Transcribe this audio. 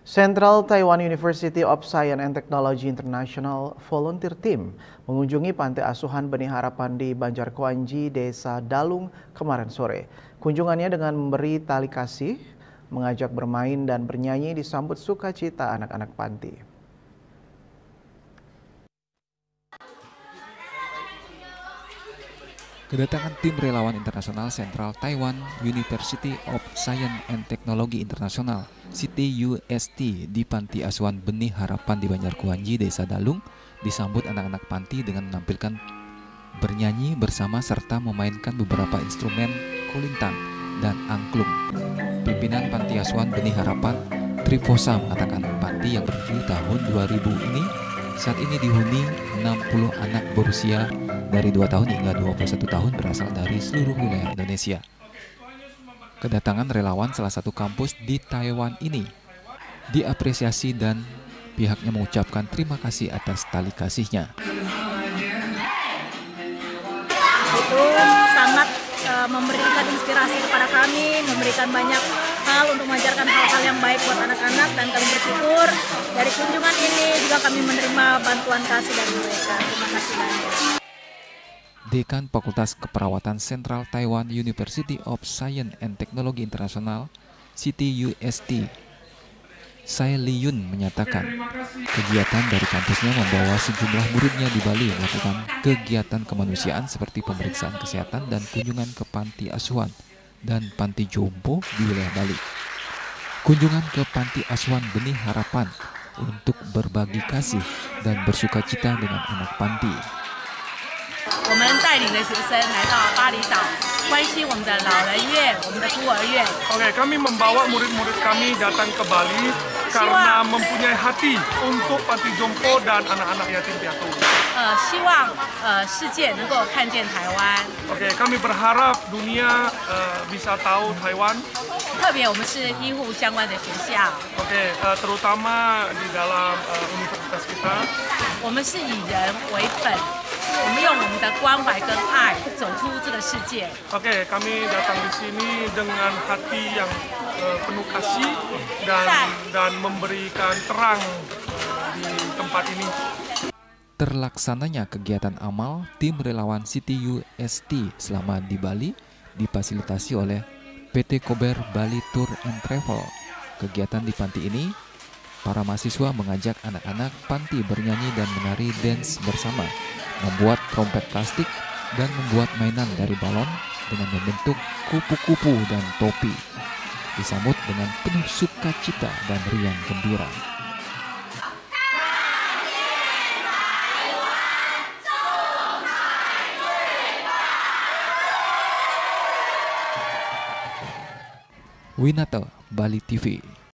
Central Taiwan University of Science and Technology International Volunteer Team mengunjungi Pantai Asuhan Benih Harapan di Banjarkuanji, Desa Dalung kemarin sore. Kunjungannya dengan memberi tali kasih, mengajak bermain dan bernyanyi disambut sukacita anak-anak panti. Kedatangan tim relawan internasional Central Taiwan University of Science and Technology International (CTUST) di Panti Asuhan Benih Harapan di Banjarkuanji, Desa Dalung disambut anak-anak panti dengan menampilkan bernyanyi bersama serta memainkan beberapa instrumen kolintang dan angklung. Pimpinan Panti Asuhan Benih Harapan, Trifosa, mengatakan panti yang berdiri tahun 2000 ini saat ini dihuni 60 anak berusia dari 2 tahun hingga 21 tahun berasal dari seluruh wilayah Indonesia. Kedatangan relawan salah satu kampus di Taiwan ini diapresiasi dan pihaknya mengucapkan terima kasih atas tali kasihnya. Itu sangat memberikan inspirasi kepada kami, memberikan banyak hal untuk mengajarkan hal-hal yang baik buat anak-anak, dan kami bersyukur dari kunjungan ini juga kami menerima bantuan kasih dari mereka. Terima kasih banyak. Dekan Fakultas Keperawatan Central Taiwan University of Science and Technology International (CTUST), Tsai Liyun, menyatakan kegiatan dari kampusnya membawa sejumlah muridnya di Bali melakukan kegiatan kemanusiaan seperti pemeriksaan kesehatan dan kunjungan ke panti asuhan dan panti jompo di wilayah Bali. Kunjungan ke Panti Asuhan Benih Harapan untuk berbagi kasih dan bersukacita dengan anak panti. 我们带领的学生来到巴厘岛，关心我们的老人院、我们的孤儿院。Oke, kami membawa murid-murid kami datang ke Bali karena mempunyai hati untuk panti jompo dan anak-anak yatim piatu. 希望世界能够看见台湾。Oke, kami berharap dunia bisa tahu Taiwan. 特别我们是医护相关的学校。Oke, terutama di dalam universitas kita. 我们是以人为本。 我们用我们的关怀跟爱走出这个世界。Oke, kami datang di sini dengan hati yang penuh kasih dan memberikan terang di tempat ini. Terlaksananya kegiatan amal tim relawan CTUST selama di Bali difasilitasi oleh PT Kober Bali Tour and Travel. Kegiatan di panti ini, para mahasiswa mengajak anak-anak panti bernyanyi dan menari dance bersama, membuat trompet plastik, dan membuat mainan dari balon dengan membentuk kupu-kupu dan topi. Disambut dengan penuh sukacita dan riang gembira. Winata, Bali TV.